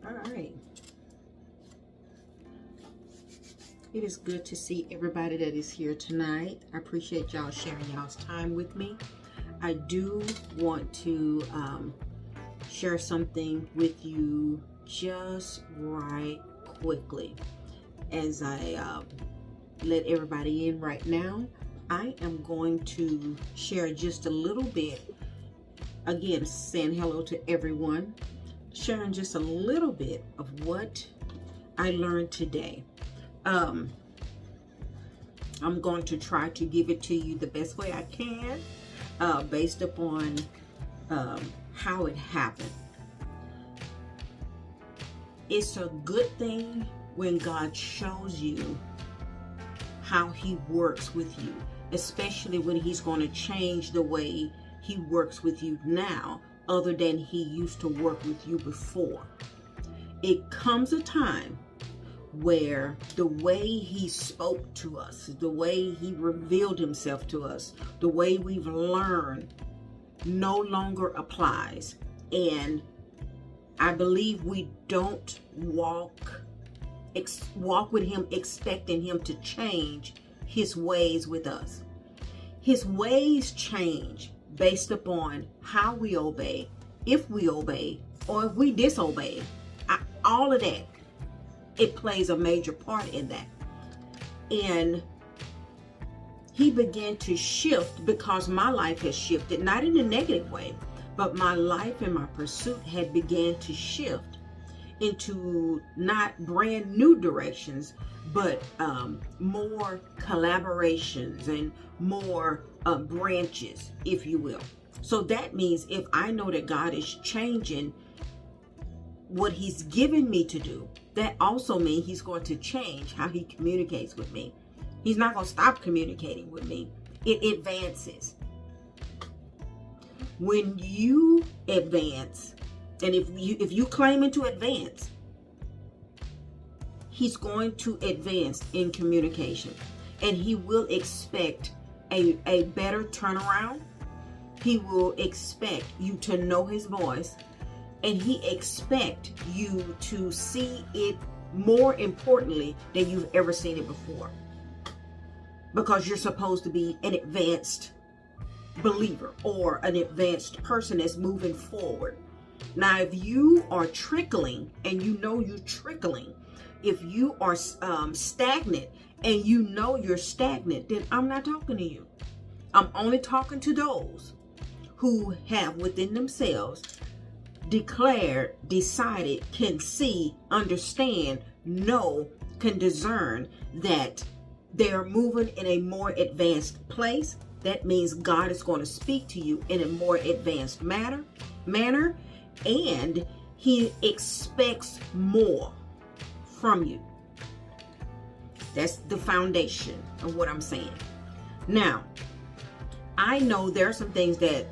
All right. It is good to see everybody that is here tonight. I appreciate y'all sharing y'all's time with me. I do want to share something with you just right quickly. As I let everybody in right now, I am going to share just a little bit. Again, saying hello to everyone. Sharing just a little bit of what I learned today. I'm going to try to give it to you the best way I can, based upon how it happened. It's a good thing when God shows you how He works with you, especially when He's going to change the way He works with you now, other than He used to work with you before. It comes a time where the way He spoke to us, the way He revealed Himself to us, the way we've learned no longer applies. And I believe we don't walk with Him expecting Him to change His ways with us. His ways change based upon how we obey, if we obey, or if we disobey. All of that, it plays a major part in that. And He began to shift because my life has shifted, not in a negative way, but my life and my pursuit had began to shift into not brand new directions, but more collaborations and more branches, if you will. So that means if I know that God is changing what He's given me to do, that also means He's going to change how He communicates with me. He's not going to stop communicating with me. It advances. When you advance, and if you claiming to advance, He's going to advance in communication, and He will expect a better turnaround. He will expect you to know His voice, and He expect you to see it more importantly than you've ever seen it before, because you're supposed to be an advanced believer or an advanced person that's moving forward. Now, if you are trickling and you know you're trickling, if you are stagnant and you know you're stagnant, then I'm not talking to you. I'm only talking to those who have within themselves declared, decided, can see, understand, know, can discern that they're moving in a more advanced place. That means God is going to speak to you in a more advanced manner, and He expects more from you. That's the foundation of what I'm saying. Now, I know there are some things that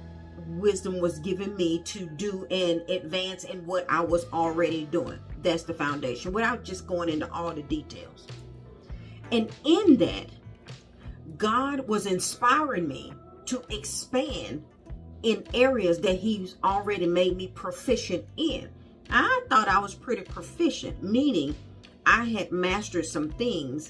wisdom was giving me to do and advance in what I was already doing. That's the foundation, without just going into all the details. And in that, God was inspiring me to expand in areas that He's already made me proficient in. I thought I was pretty proficient, meaning I had mastered some things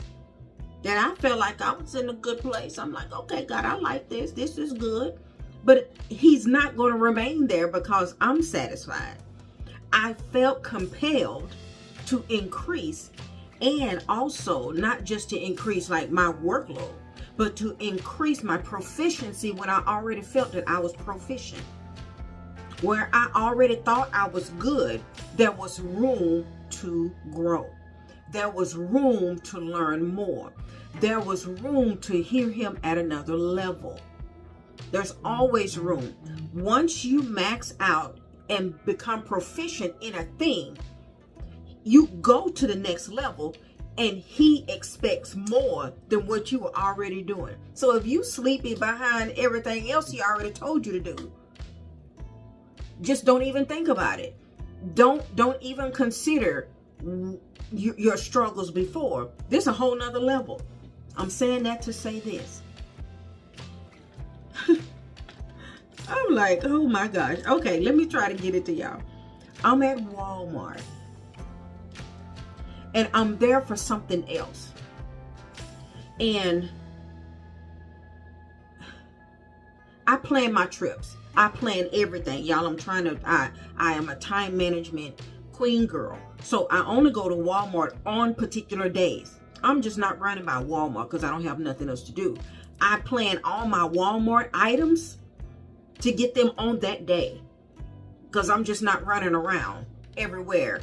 that I felt like I was in a good place. I'm like, okay, God, I like this. This is good. But He's not going to remain there because I'm satisfied. I felt compelled to increase, and also not just to increase like my workload, but to increase my proficiency when I already felt that I was proficient. Where I already thought I was good, there was room to grow. There was room to learn more. There was room to hear Him at another level. There's always room. Once you max out and become proficient in a thing, you go to the next level, and He expects more than what you were already doing. So if you sleepy behind everything else He already told you to do, just don't even think about it. Don't even consider your struggles before. There's a whole nother level. I'm saying that to say this. I'm like, oh my gosh. Okay, let me try to get it to y'all. I'm at Walmart. and I'm there for something else. And I plan my trips. I plan everything. Y'all, I am a time management queen girl. So I only go to Walmart on particular days. I'm just not running by Walmart because I don't have nothing else to do. I plan all my Walmart items to get them on that day because I'm just not running around everywhere.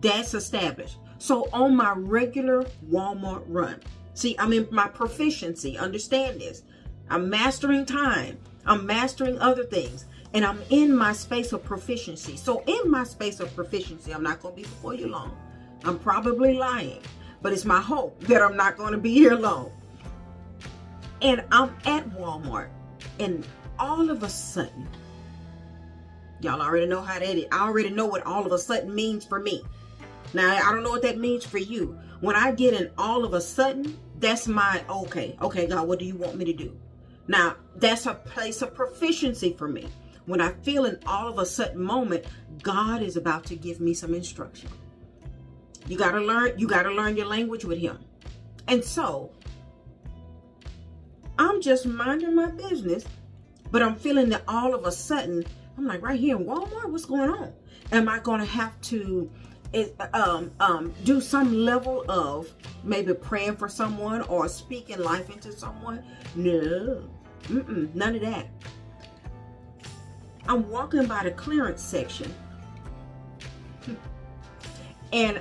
That's established. So on my regular Walmart run, see, I'm in my proficiency. Understand this. I'm mastering time. I'm mastering other things. And I'm in my space of proficiency. So in my space of proficiency, I'm not going to be before you long. I'm probably lying. But it's my hope that I'm not going to be here long. And I'm at Walmart. And all of a sudden, y'all already know how that is. I already know what all of a sudden means for me. Now, I don't know what that means for you. When I get an all of a sudden, that's my, okay, God, what do you want me to do? Now, that's a place of proficiency for me. When I feel an all of a sudden moment, God is about to give me some instruction. You got to learn your language with him. And so, I'm just minding my business, but I'm feeling that all of a sudden, I'm like, right here in Walmart, what's going on? Am I going to have to do some level of maybe praying for someone or speaking life into someone? No, none of that. I'm walking by the clearance section, and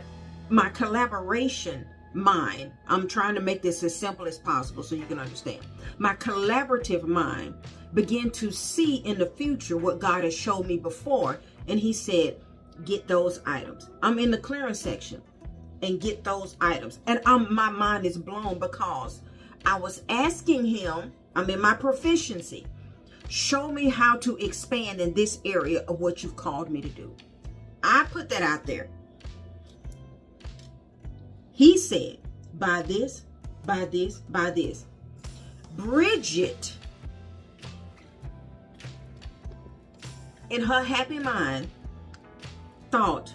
my collaboration mind, I'm trying to make this as simple as possible so you can understand. My collaborative mind began to see in the future what God has showed me before, and he said, get those items. I'm in the clearance section and get those items. And my mind is blown because I was asking him, I'm in my proficiency, show me how to expand in this area of what you've called me to do. I put that out there. He said, buy this, buy this, buy this. Bridget, in her happy mind, thought,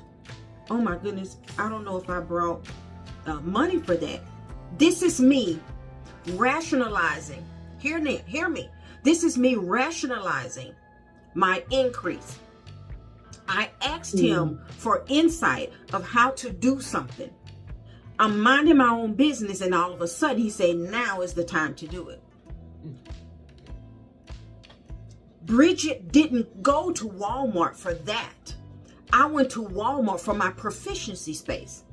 oh my goodness, I don't know if I brought money for that. This is me rationalizing. Hear me. This is me rationalizing my increase. I asked him for insight of how to do something. I'm minding my own business, and all of a sudden he said, now is the time to do it. Bridget didn't go to Walmart for that. I went to Walmart for my proficiency space.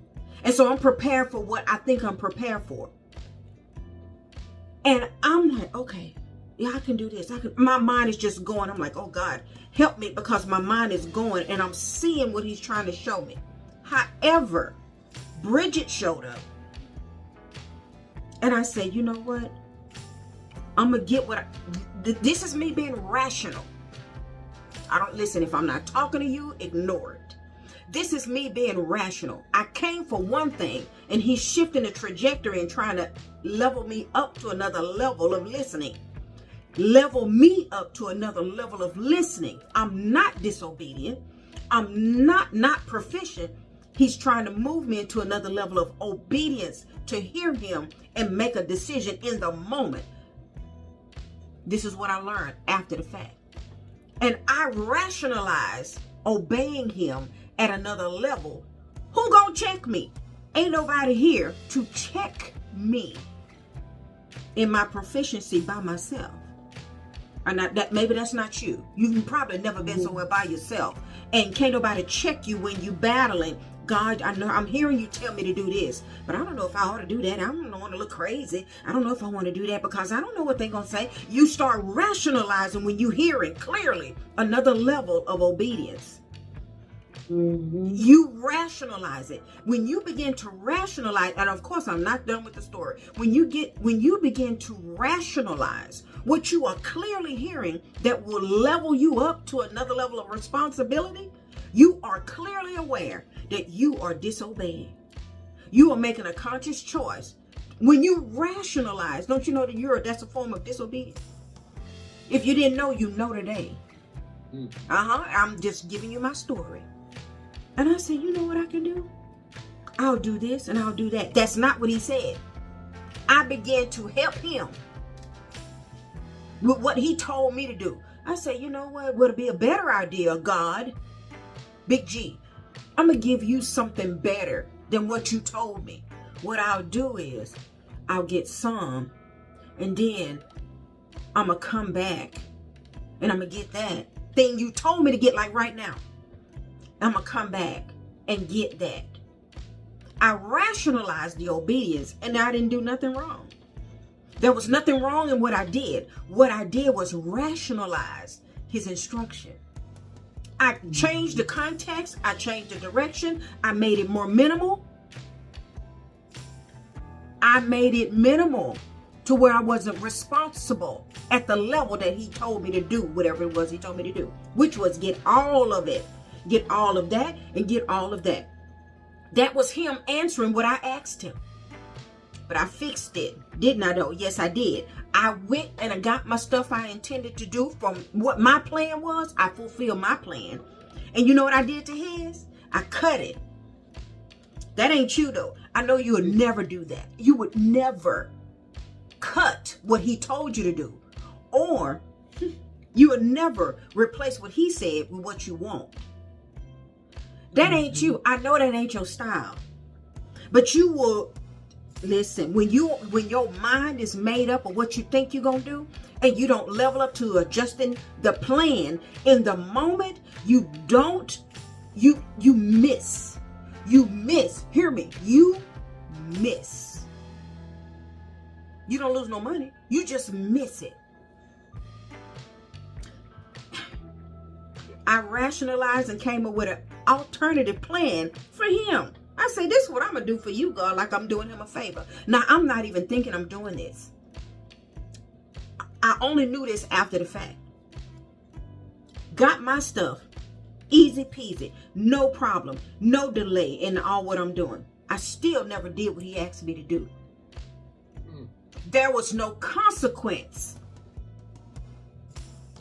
And so I'm prepared for what I think I'm prepared for. And I'm like, okay, yeah, I can do this. My mind is just going. I'm like, oh God, help me, because my mind is going and I'm seeing what he's trying to show me. However, Bridget showed up. And I said, you know what? I'm going to get this is me being rational. I don't listen. If I'm not talking to you, ignore it. This is me being rational. I came for one thing, and he's shifting the trajectory and trying to level me up to another level of listening. Level me up to another level of listening. I'm not disobedient. I'm not proficient. He's trying to move me into another level of obedience to hear him and make a decision in the moment. This is what I learned after the fact. And I rationalize obeying him at another level. Who gonna check me? Ain't nobody here to check me in my proficiency by myself. Maybe that's not you. You've probably never been somewhere by yourself, and can't nobody check you when you battling. God, I know I'm hearing you tell me to do this, but I don't know if I ought to do that. I don't want to look crazy. I don't know if I want to do that because I don't know what they're going to say. You start rationalizing when you hear it clearly, another level of obedience. You rationalize it. When you begin to rationalize, and of course I'm not done with the story. When you begin to rationalize what you are clearly hearing that will level you up to another level of responsibility, you are clearly aware that you are disobeying. You are making a conscious choice. When you rationalize, don't you know that that's a form of disobedience? If you didn't know, you know today. I'm just giving you my story. And I said, you know what I can do? I'll do this and I'll do that. That's not what he said. I began to help him with what he told me to do. I said, you know what? Would it be a better idea, God? Big G, I'm going to give you something better than what you told me. What I'll do is I'll get some, and then I'm going to come back and I'm going to get that thing you told me to get, like right now. I'm going to come back and get that. I rationalized the obedience, and I didn't do nothing wrong. There was nothing wrong in what I did. What I did was rationalize his instruction. I changed the context. I changed the direction. I made it more minimal. I made it minimal to where I wasn't responsible at the level that he told me to do whatever it was he told me to do, which was get all of it, get all of that, and get all of that. That was him answering what I asked him. But I fixed it, didn't I though? Yes, I did. I went and I got my stuff I intended to do from what my plan was. I fulfilled my plan. And you know what I did to his? I cut it. That ain't you though. I know you would never do that. You would never cut what he told you to do. Or you would never replace what he said with what you want. That ain't you. I know that ain't your style. But you will listen, when your mind is made up of what you think you're going to do, and you don't level up to adjusting the plan in the moment, you miss. You miss. Hear me. You miss. You don't lose no money. You just miss it. I rationalized and came up with an alternative plan for him. I say, this is what I'm going to do for you, God, like I'm doing him a favor. Now, I'm not even thinking I'm doing this. I only knew this after the fact. Got my stuff. Easy peasy. No problem. No delay in all what I'm doing. I still never did what he asked me to do. There was no consequence.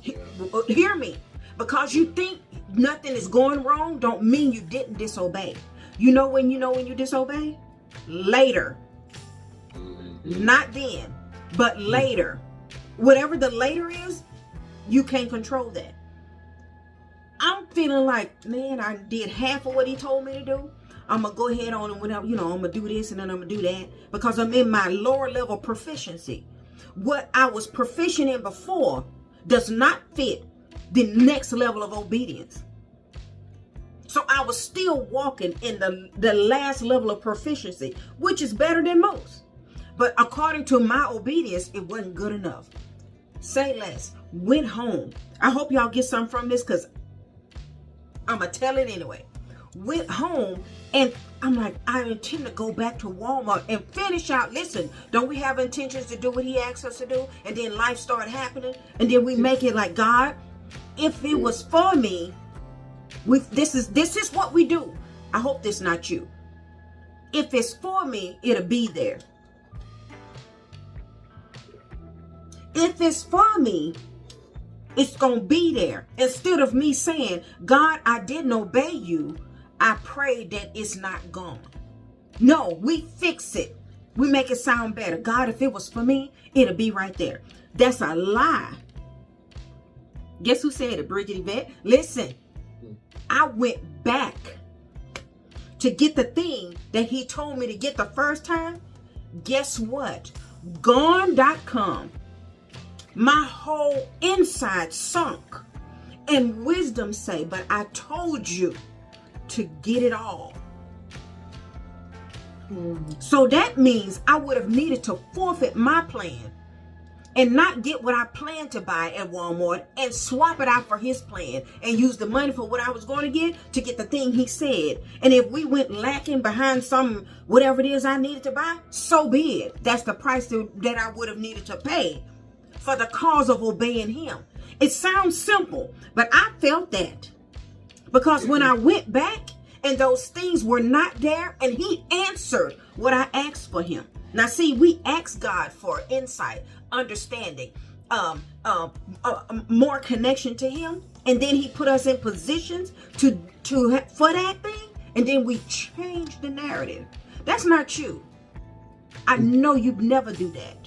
Hear me. Because you think nothing is going wrong don't mean you didn't disobey. You know when you disobey? Later. Not then, but later. Whatever the later is, you can't control that. I'm feeling like, man, I did half of what he told me to do. I'm going to go ahead on and whatever, I'm going to do this and then I'm going to do that because I'm in my lower level proficiency. What I was proficient in before does not fit the next level of obedience. So I was still walking in the last level of proficiency, which is better than most. But according to my obedience, it wasn't good enough. Say less. Went home. I hope y'all get something from this because I'm going to tell it anyway. Went home and I'm like, I intend to go back to Walmart and finish out. Listen, don't we have intentions to do what he asked us to do? And then life started happening. And then we make it like, God, if it was for me, this is what we do. I hope this is not you. If it's for me, it'll be there. If it's for me, it's going to be there. Instead of me saying, God, I didn't obey you, I pray that it's not gone. No, we fix it. We make it sound better. God, if it was for me, it'll be right there. That's a lie. Guess who said it? Bridget Yvette. Listen, I went back to get the thing that he told me to get the first time. Guess what? Gone.com. My whole inside sunk. And wisdom say, but I told you to get it all. So that means I would have needed to forfeit my plan and not get what I planned to buy at Walmart and swap it out for his plan and use the money for what I was going to get the thing he said. And if we went lacking behind some, whatever it is I needed to buy, so be it. That's the price that I would have needed to pay for the cause of obeying him. It sounds simple, but I felt that. Because when I went back and those things were not there and he answered what I asked for him. Now see, we ask God for insight, understanding, more connection to him. And then he put us in positions for that thing. And then we change the narrative. That's not you. I know you'd never do that.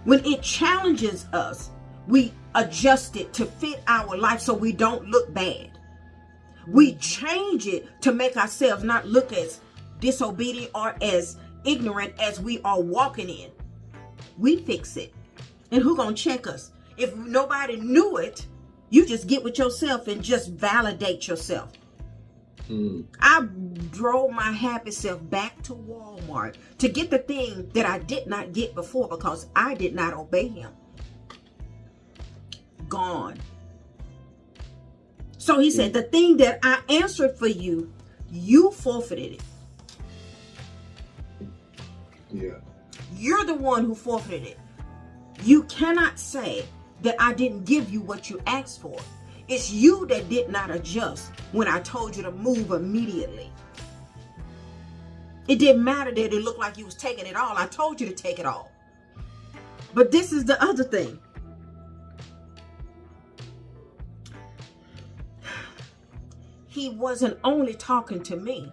When it challenges us, we adjust it to fit our life so we don't look bad. We change it to make ourselves not look as disobedient or as ignorant as we are walking in. We fix it. And who gonna check us? If nobody knew it, you just get with yourself and just validate yourself. I drove my happy self back to Walmart to get the thing that I did not get before because I did not obey him. Gone. So he said, the thing that I answered for you, you forfeited it. Yeah. You're the one who forfeited it. You cannot say that I didn't give you what you asked for. It's you that did not adjust when I told you to move immediately. It didn't matter that it looked like you was taking it all. I told you to take it all. But this is the other thing. He wasn't only talking to me.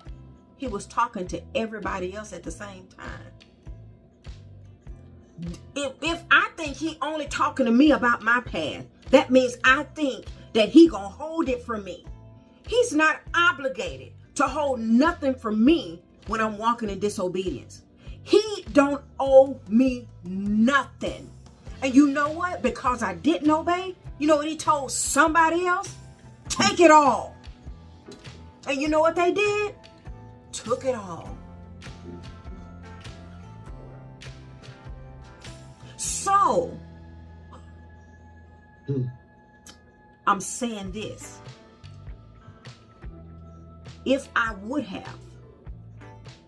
He was talking to everybody else at the same time. If I think he only talking to me about my path, that means I think that he gonna hold it from me. He's not obligated to hold nothing from me when I'm walking in disobedience. He don't owe me nothing. And you know what? Because I didn't obey, you know what he told somebody else? Take it all. And you know what they did? Took it all. So, I'm saying this. If I would have.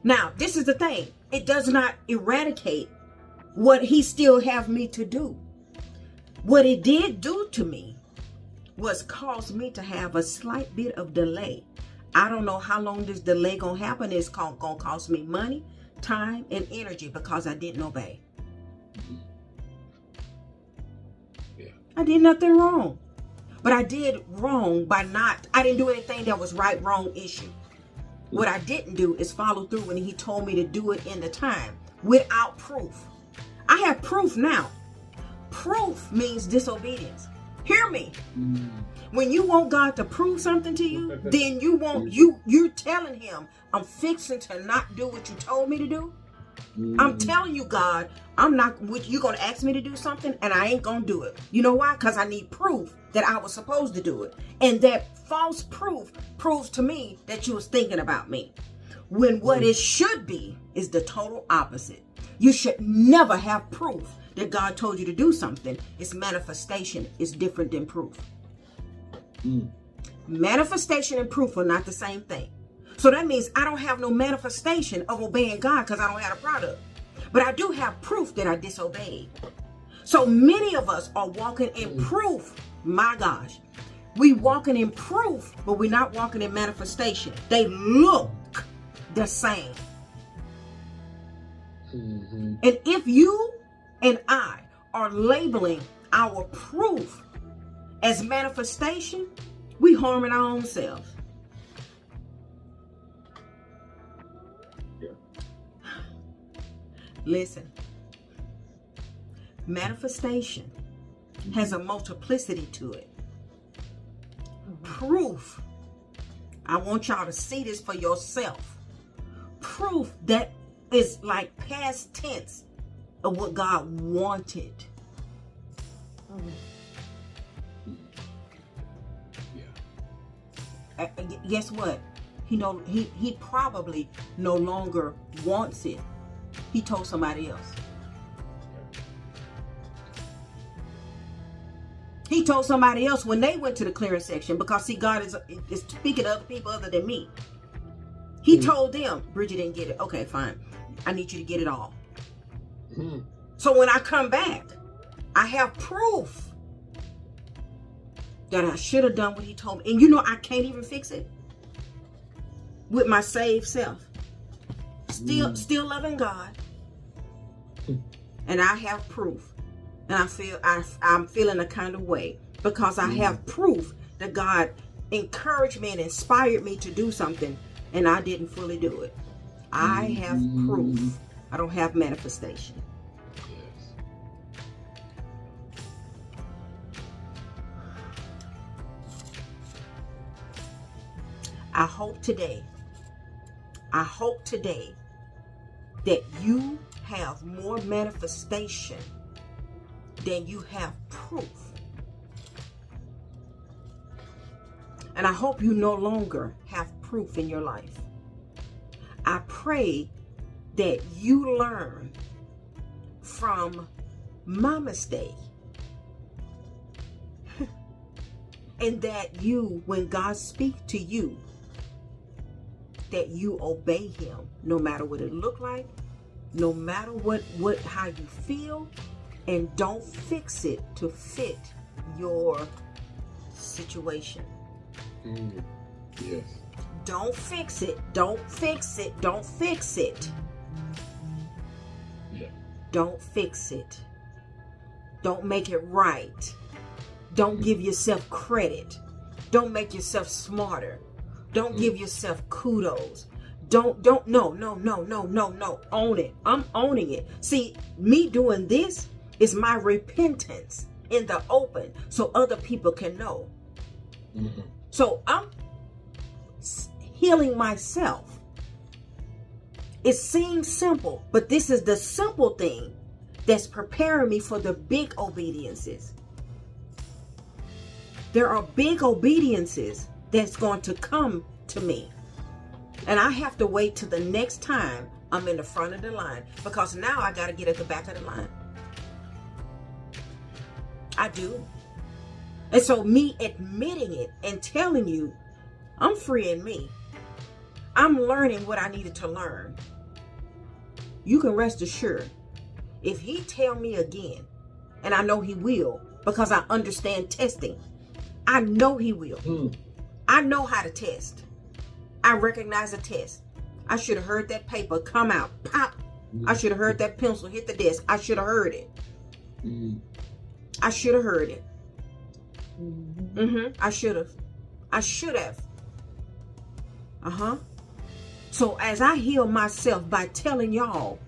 Now, this is the thing. It does not eradicate what he still have me to do. What it did do to me was cause me to have a slight bit of delay. I don't know how long this delay gonna happen. It's gonna cost me money, time, and energy because I didn't obey. Yeah. I did nothing wrong. But I did wrong by I didn't do anything that was right, wrong issue. What I didn't do is follow through when he told me to do it in the time without proof. I have proof now. Proof means disobedience. Hear me. When you want God to prove something to you, then you're telling him, I'm fixing to not do what you told me to do. I'm telling you, God, you're going to ask me to do something and I ain't going to do it. You know why? Because I need proof that I was supposed to do it. And that false proof proves to me that you was thinking about me. When what it should be is the total opposite. You should never have proof that God told you to do something. Its manifestation is different than proof. Manifestation and proof are not the same thing. So that means I don't have no manifestation of obeying God because I don't have a product. But I do have proof that I disobeyed. So many of us are walking in proof. My gosh. We walking in proof, but we're not walking in manifestation. They look the same. And if you and I are labeling our proof as manifestation, we harming our own selves. Yeah. Listen, manifestation has a multiplicity to it. Proof, I want y'all to see this for yourself. Proof that is like past tense of what God wanted. Guess what? He probably no longer wants it. He told somebody else. He told somebody else when they went to the clearance section, because see, God is speaking to other people other than me. He told them, Bridget didn't get it. Okay, fine. I need you to get it all. So when I come back, I have proof that I should have done what he told me. And you know, I can't even fix it with my saved self. Still loving God. And I have proof. And I'm feeling a kind of way because I have proof that God encouraged me and inspired me to do something and I didn't fully do it. I have proof. I don't have manifestation. Yes. I hope today that you have more manifestation than you have proof. And I hope you no longer have proof in your life. I pray that you learn from my mistake. And that you, when God speaks to you, that you obey him, no matter what it look like, no matter how you feel, and don't fix it to fit your situation. Yes. Don't fix it. Don't fix it. Don't fix it. Yeah. Don't fix it. Don't make it right. Don't give yourself credit. Don't make yourself smarter. Don't give yourself kudos. No. Own it. I'm owning it. See, me doing this is my repentance in the open so other people can know. So I'm healing myself. It seems simple, but this is the simple thing that's preparing me for the big obediences. There are big obediences that's going to come to me. And I have to wait till the next time I'm in the front of the line, because now I got to get at the back of the line. I do. And so me admitting it and telling you, I'm freeing me. I'm learning what I needed to learn. You can rest assured, if he tell me again, and I know he will, because I understand testing. I know he will. I know how to test. I recognize a test. I should have heard that paper come out, pop. I should have heard that pencil hit the desk. I should have heard it. I should have heard it. I should have. I should have. So as I heal myself by telling y'all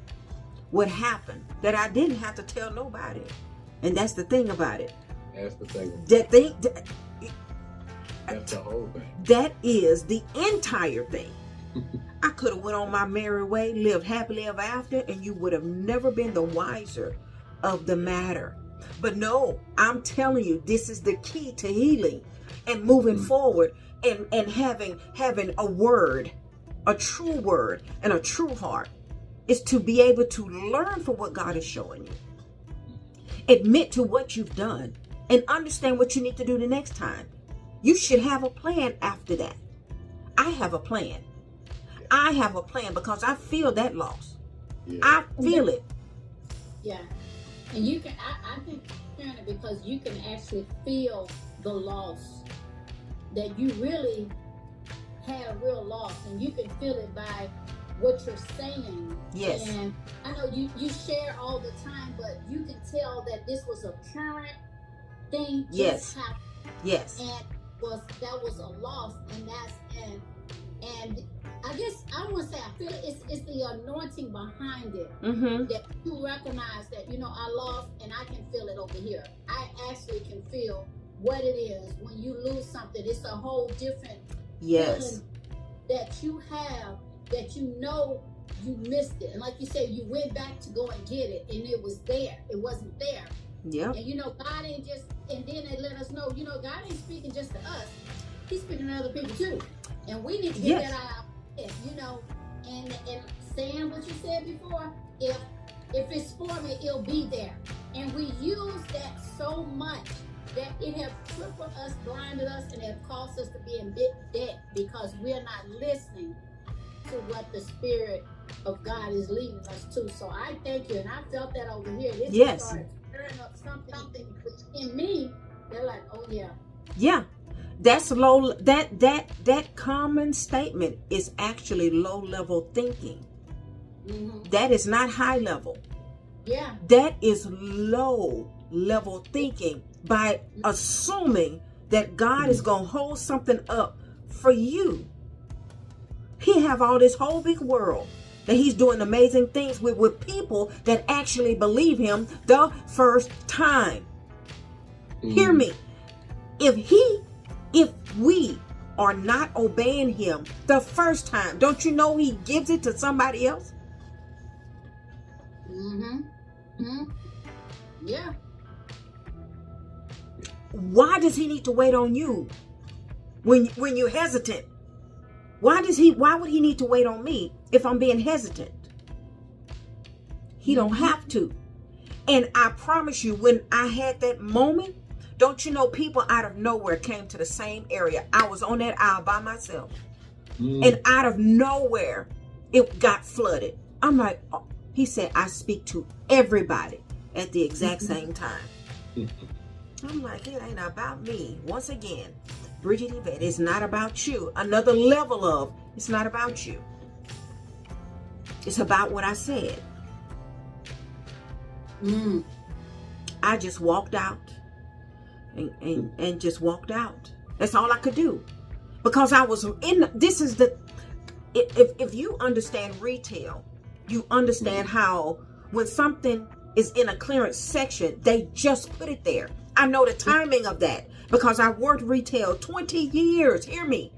what happened, that I didn't have to tell nobody. And that's the thing about it. That's the thing. That's the whole thing. That is the entire thing. I could have went on my merry way, lived happily ever after, and you would have never been the wiser of the matter. But no, I'm telling you, this is the key to healing and moving forward and having a word, a true word, and a true heart, is to be able to learn from what God is showing you. Admit to what you've done and understand what you need to do the next time. You should have a plan after that. I have a plan. I have a plan because I feel that loss. Yeah. I feel it. Yeah. And you can, I think, because you can actually feel the loss, that you really had a real loss, and you can feel it by what you're saying. Yes. And I know you share all the time, but you can tell that this was a current thing. Yes. Happened. Yes. And that was a loss, and and I guess I want to say I feel it's the anointing behind it, that you recognize that, I lost, and I can feel it over here. I actually can feel what it is when you lose something. It's a whole different feeling that you have, that you missed it, and like you said, you went back to go and get it, and it was there. It wasn't there. Yeah. And God ain't just, and then they let us know, God ain't speaking just to us. He's speaking to other people too. And we need to get that out, and saying what you said before, if it's for me, it'll be there. And we use that so much that it has crippled us, blinded us, and have caused us to be in big debt because we're not listening to what the Spirit of God is leading us to. So I thank you, and I felt that over here. This started stirring up something in me. They're like, oh yeah. Yeah. That's low. That common statement is actually low level thinking. That is not high level. Yeah. That is low level thinking by assuming that God is going to hold something up for you. He have all this whole big world that he's doing amazing things with people that actually believe him the first time. Hear me. If we are not obeying him the first time, don't you know he gives it to somebody else? Yeah. Why does he need to wait on you when you're hesitant? Why would he need to wait on me if I'm being hesitant? He don't have to. And I promise you, when I had that moment, don't you know, people out of nowhere came to the same area. I was on that aisle by myself. And out of nowhere, it got flooded. I'm like, oh. He said, I speak to everybody at the exact same time. I'm like, it ain't about me. Once again, Bridget Yvette, it's not about you. Another level of, it's not about you. It's about what I said. I just walked out and just walked out. That's all I could do. Because I was in, this is the, if you understand retail, you understand how when something is in a clearance section, they just put it there. I know the timing of that because I worked retail 20 years, hear me.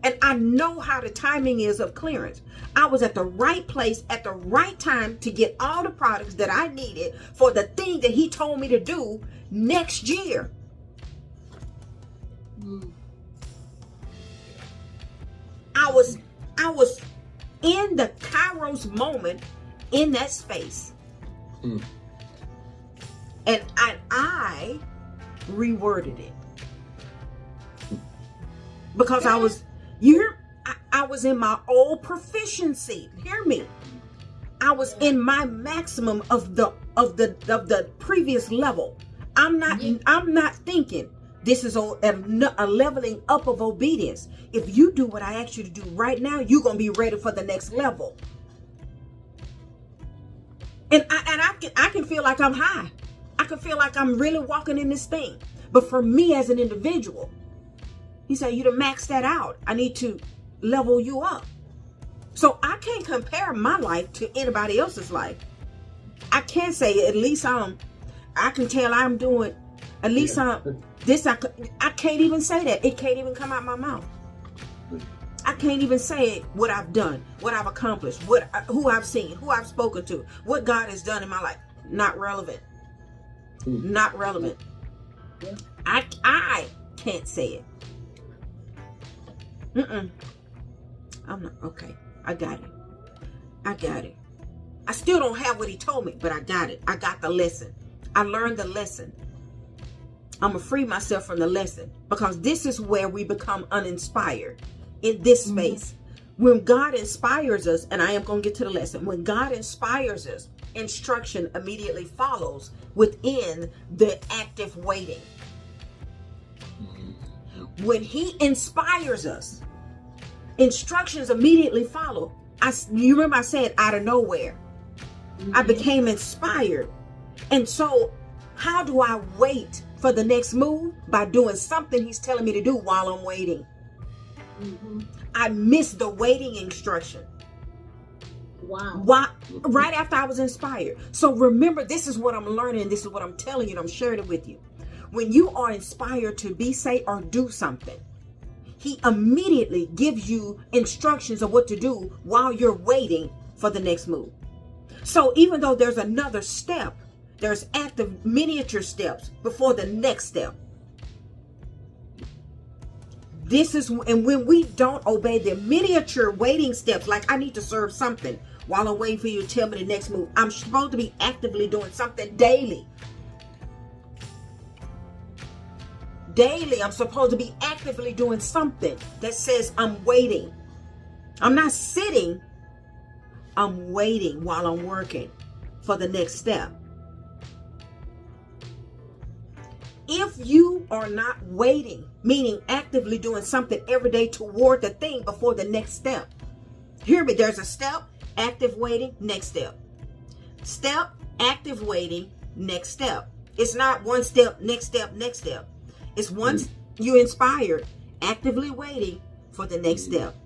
And I know how the timing is of clearance. I was at the right place at the right time to get all the products that I needed for the thing that he told me to do next year. I was in the Kairos moment in that space. And I reworded it. Because I was in my old proficiency. Hear me. I was in my maximum of the previous level. I'm not thinking this is a leveling up of obedience. If you do what I asked you to do right now, you're gonna be ready for the next level. And I can feel like I'm high. I can feel like I'm really walking in this thing. But for me as an individual, he said, you to max that out. I need to level you up. So I can't compare my life to anybody else's life. I can't say at least I can tell I'm doing, at least I can't even say that. It can't even come out my mouth. I can't even say what I've done, what I've accomplished, who I've seen, who I've spoken to, what God has done in my life. Not relevant. Not relevant. I can't say it. I'm not, okay. I got it. I still don't have what he told me, but I got it. I got the lesson. I learned the lesson. I'm going to free myself from the lesson because this is where we become uninspired in this space. When God inspires us, and I am going to get to the lesson, when God inspires us, instruction immediately follows within the active waiting. When he inspires us, instructions immediately follow. You remember I said out of nowhere, I became inspired. And so how do I wait for the next move? By doing something he's telling me to do while I'm waiting. I missed the waiting instruction. Wow. Right after I was inspired. So remember, this is what I'm learning. This is what I'm telling you. And I'm sharing it with you. When you are inspired to be, say, or do something, he immediately gives you instructions of what to do while you're waiting for the next move. So even though there's another step, there's active miniature steps before the next step. And when we don't obey the miniature waiting steps, like I need to serve something while I'm waiting for you to tell me the next move. I'm supposed to be actively doing something daily. Daily, I'm supposed to be actively doing something that says I'm waiting. I'm not sitting. I'm waiting while I'm working for the next step. If you are not waiting, meaning actively doing something every day toward the thing before the next step. Hear me, there's a step, active waiting, next step. Step, active waiting, next step. It's not one step, next step, next step. It's once you inspired, actively waiting for the next step.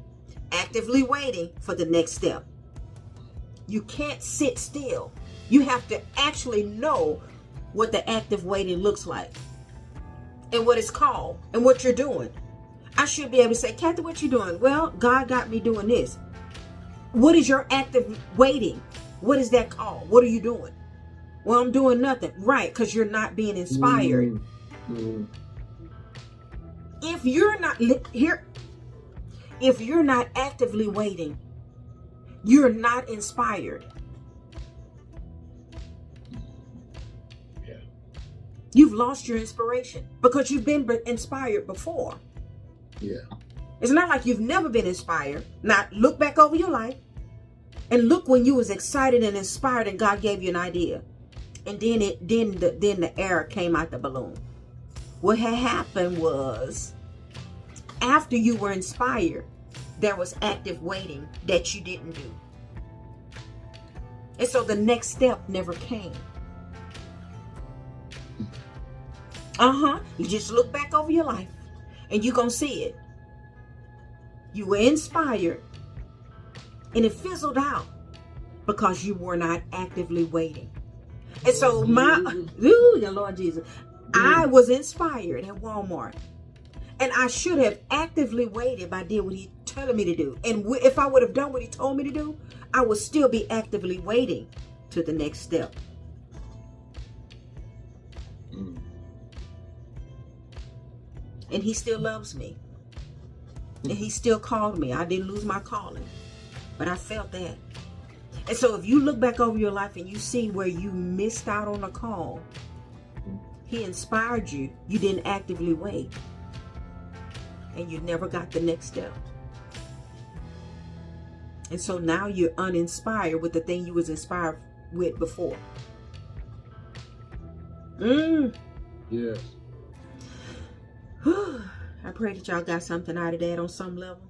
actively waiting for the next step. You can't sit still. You have to actually know what the active waiting looks like and what it's called and what you're doing. I should be able to say, Kathy, what you doing? Well, God got me doing this. What is your active waiting? What is that called? What are you doing? Well, I'm doing nothing. Right, because you're not being inspired. If you're not here, if you're not actively waiting, you're not inspired. Yeah. You've lost your inspiration because you've been inspired before. Yeah. It's not like you've never been inspired. Now look back over your life and look when you was excited and inspired and God gave you an idea. And then the air came out the balloon. What had happened was, after you were inspired, there was active waiting that you didn't do. And so the next step never came. You just look back over your life and you're going to see it. You were inspired and it fizzled out because you were not actively waiting. And so the Lord Jesus, I was inspired at Walmart. And I should have actively waited by did what he told me to do. And if I would have done what he told me to do, I would still be actively waiting to the next step. And he still loves me. And he still called me. I didn't lose my calling. But I felt that. And so if you look back over your life and you see where you missed out on a call, he inspired you. You didn't actively wait. And you never got the next step. And so now you're uninspired with the thing you was inspired with before. Yes. I pray that y'all got something out of that on some level.